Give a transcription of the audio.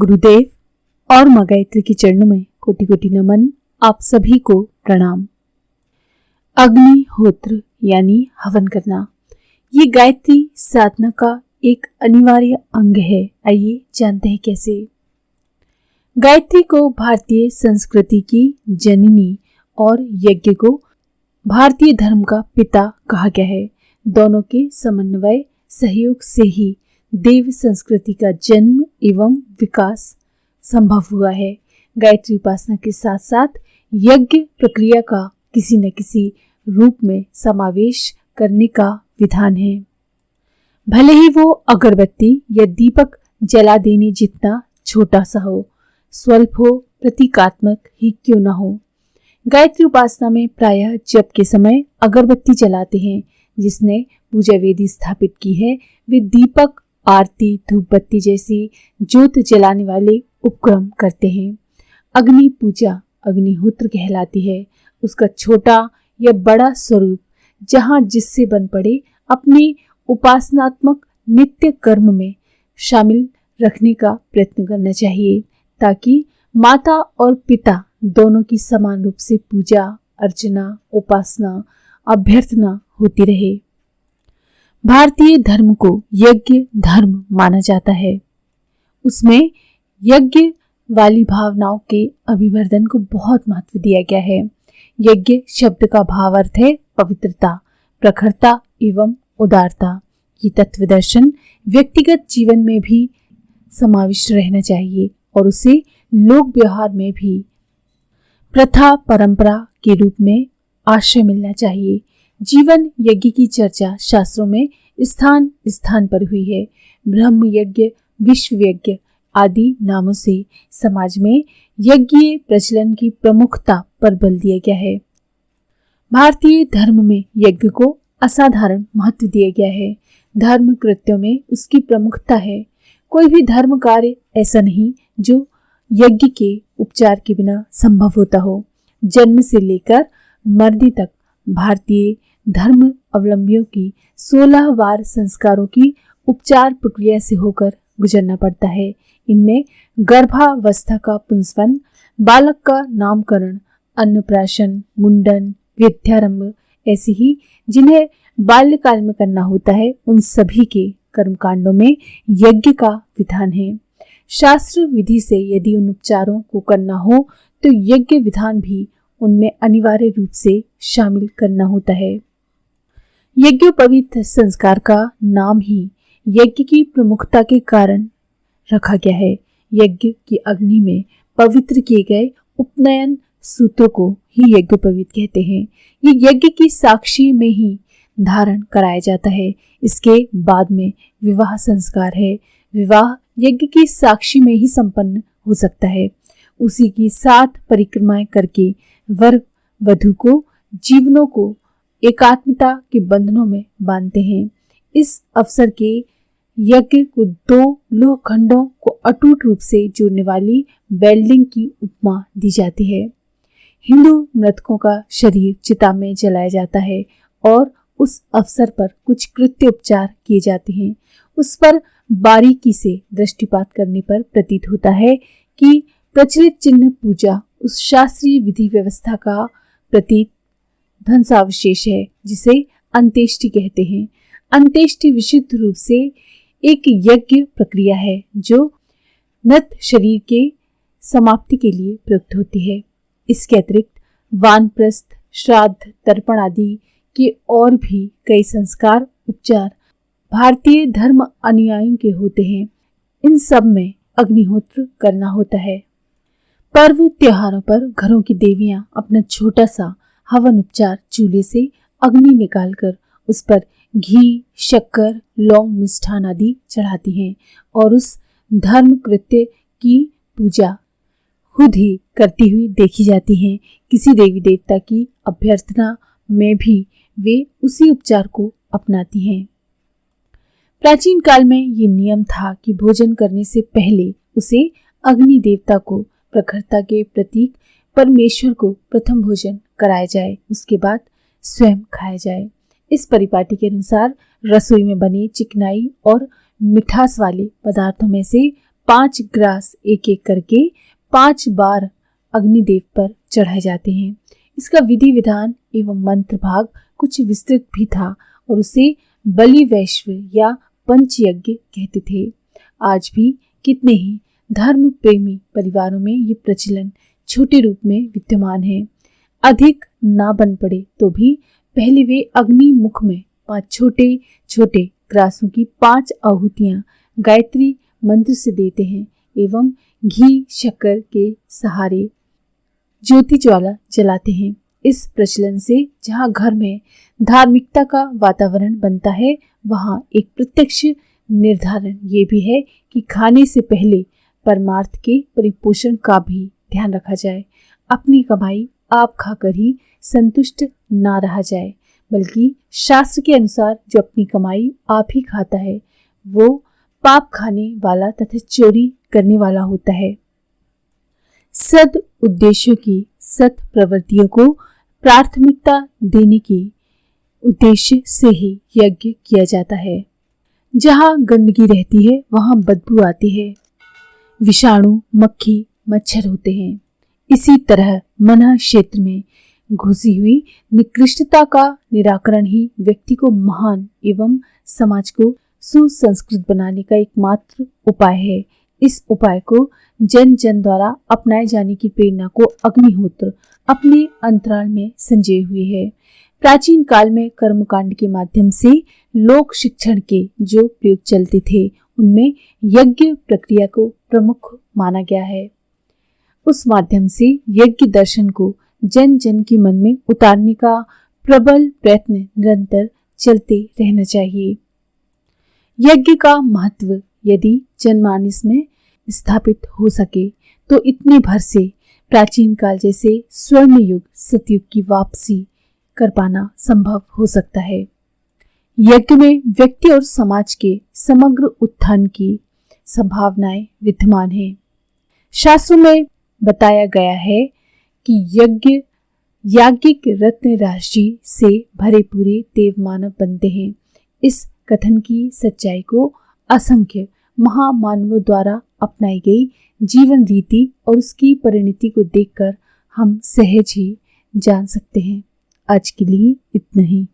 गुरुदेव और माँ गायत्री के चरणों में कोटि कोटि नमन। आप सभी को प्रणाम। अग्निहोत्र यानी हवन करना, ये गायत्री साधना का एक अनिवार्य अंग है। आइए जानते हैं कैसे। गायत्री को भारतीय संस्कृति की जननी और यज्ञ को भारतीय धर्म का पिता कहा गया है। दोनों के समन्वय सहयोग से ही देव संस्कृति का जन्म एवं विकास संभव हुआ है। गायत्री उपासना के साथ साथ यज्ञ प्रक्रिया का किसी न किसी रूप में समावेश करने का विधान है। भले ही वो अगरबत्ती या दीपक जला देने जितना छोटा सा हो, स्वल्प हो, प्रतीकात्मक ही क्यों न हो। गायत्री उपासना में प्रायः जप के समय अगरबत्ती जलाते हैं। जिसने पूजा वेदी स्थापित की है वे दीपक, आरती, धूपबत्ती जैसी ज्योत जलाने वाले उपक्रम करते हैं। अग्नि पूजा अग्निहोत्र कहलाती है। उसका छोटा या बड़ा स्वरूप जहाँ जिससे बन पड़े अपने उपासनात्मक नित्य कर्म में शामिल रखने का प्रयत्न करना चाहिए, ताकि माता और पिता दोनों की समान रूप से पूजा अर्चना, उपासना, अभ्यर्थना होती रहे। भारतीय धर्म को यज्ञ धर्म माना जाता है। उसमें यज्ञ वाली भावनाओं के अभिवर्धन को बहुत महत्व दिया गया है। यज्ञ शब्द का भावार्थ है पवित्रता, प्रखरता एवं उदारता। ये तत्व दर्शन व्यक्तिगत जीवन में भी समाविष्ट रहना चाहिए और उसे लोक व्यवहार में भी प्रथा परंपरा के रूप में आश्रय मिलना चाहिए। जीवन यज्ञ की चर्चा शास्त्रों में स्थान स्थान पर हुई है। ब्रह्म यज्ञ, विश्व यज्ञ आदि नामों से समाज में यज्ञीय प्रचलन की प्रमुखता पर बल दिया गया है। भारतीय धर्म में यज्ञ को असाधारण महत्व दिया गया है। धर्म कृत्यों में उसकी प्रमुखता है। कोई भी धर्म कार्य ऐसा नहीं जो यज्ञ के उपचार के बिना संभव होता हो। जन्म से लेकर मरने तक भारतीय धर्म अवलंबियों की 16 बार संस्कारों की उपचार प्रक्रिया से होकर गुजरना पड़ता है। इनमें गर्भावस्था का पुंसवन, बालक का नामकरण, अन्नप्राशन, मुंडन, विद्यारंभ ऐसे ही जिन्हें बाल्यकाल में करना होता है, उन सभी के कर्मकांडों में यज्ञ का विधान है। शास्त्र विधि से यदि उन उपचारों को करना हो तो यज्ञ विधान भी उनमें अनिवार्य रूप से शामिल करना होता है। यज्ञोपवीत संस्कार का नाम ही यज्ञ की प्रमुखता के कारण रखा गया है। यज्ञ की अग्नि में पवित्र किए गए उपनयन सूत्रों को ही यज्ञोपवीत कहते हैं। ये यज्ञ की साक्षी में ही धारण कराया जाता है। इसके बाद में विवाह संस्कार है। विवाह यज्ञ की साक्षी में ही संपन्न हो सकता है। उसी की 7 परिक्रमाएं करके वर वधू को जीवनों को एकात्मता के बंधनों में बांधते हैं। इस अवसर के यज्ञ को 2 लोह खंडों को अटूट रूप से जोड़ने वाली वेल्डिंग की उपमा दी जाती है। हिंदू मृतकों का शरीर चिता में जलाया जाता है और उस अवसर पर कुछ कृत्य उपचार किए जाते हैं। उस पर बारीकी से दृष्टिपात करने पर प्रतीत होता है कि प्रचलित चिन्ह पूजा उस शास्त्रीय विधि व्यवस्था का प्रतीक ध्वंसावशेष है जिसे अंत्येष्टि कहते हैं। अंत्येष्टि विशुद्ध रूप से एक यज्ञ प्रक्रिया है जो मृत शरीर के समाप्ति के लिए प्रयुक्त होती है। इसके अतिरिक्त वानप्रस्थ, श्राद्ध, तर्पण आदि के और भी कई संस्कार उपचार भारतीय धर्म अनुयायियों के होते हैं। इन सब में अग्निहोत्र करना होता है। पर्व त्योहारों पर घरों की देवियां अपना छोटा सा हवन उपचार चूल्हे से अग्नि निकालकर उस पर घी, शक्कर, लौंग, मिष्ठान आदि चढ़ाती हैं और उस धर्म कृत्य की पूजा खुद ही करती हुई देखी जाती हैं। किसी देवी देवता की अभ्यर्थना में भी वे उसी उपचार को अपनाती हैं। प्राचीन काल में ये नियम था कि भोजन करने से पहले उसे अग्नि देवता को प्रखरता के प्रतीक परमेश्वर को प्रथम भोजन कराया जाए, उसके बाद स्वयं खाया जाए। इस परिपाटी के अनुसार रसोई में बने चिकनाई और मिठास वाले पदार्थों में से 5 ग्रास एक एक करके 5 बार अग्निदेव पर चढ़ाए जाते हैं। इसका विधि विधान एवं मंत्र भाग कुछ विस्तृत भी था और उसे बलि वैश्व या पंचयज्ञ कहते थे। आज भी कितने ही धर्म प्रेमी परिवारों में ये प्रचलन छोटे रूप में विद्यमान है। अधिक ना बन पड़े तो भी पहले वे अग्नि मुख में 5 छोटे छोटे ग्रासों की 5 आहुतियां गायत्री मंत्र से देते हैं एवं घी शक्कर के सहारे ज्योति ज्वाला जलाते हैं। इस प्रचलन से जहाँ घर में धार्मिकता का वातावरण बनता है, वहाँ एक प्रत्यक्ष निर्धारण ये भी है कि खाने से पहले परमार्थ के परिपोषण का भी ध्यान रखा जाए। अपनी कमाई आप खाकर ही संतुष्ट ना रहा जाए, बल्कि शास्त्र के अनुसार जो अपनी कमाई आप ही खाता है वो पाप खाने वाला तथा चोरी करने वाला होता है। सद उद्देश्यों की, सत प्रवृत्तियों को प्राथमिकता देने के उद्देश्य से ही यज्ञ किया जाता है। जहाँ गंदगी रहती है वहाँ बदबू आती है, विषाणु मक्खी मच्छर होते हैं। इसी तरह मन क्षेत्र में घुसी हुई निकृष्टता का निराकरण ही व्यक्ति को महान एवं समाज को सुसंस्कृत बनाने का एकमात्र उपाय है। इस उपाय को जन जन द्वारा अपनाए जाने की प्रेरणा को अग्निहोत्र अपने अंतराल में संजय हुए है। प्राचीन काल में कर्मकांड के माध्यम से लोक शिक्षण के जो प्रयोग चलते थे उनमें यज्ञ प्रक्रिया को प्रमुख माना गया है। उस माध्यम से यज्ञ दर्शन को जन जन के मन में उतारने का प्रबल प्रयत्न निरंतर चलते रहना चाहिए। यज्ञ का महत्व यदि जनमानस में स्थापित हो सके तो इतने भर से प्राचीन काल जैसे स्वर्ण युग सतयुग की वापसी कर पाना संभव हो सकता है। यज्ञ में व्यक्ति और समाज के समग्र उत्थान की संभावनाएं विद्यमान हैं। शास्त्रों में बताया गया है कि यज्ञ याज्ञिक रत्न राशि से भरे पूरे देव मानव बनते हैं। इस कथन की सच्चाई को असंख्य महामानवों द्वारा अपनाई गई जीवन रीति और उसकी परिणति को देखकर हम सहज ही जान सकते हैं। आज के लिए इतना ही।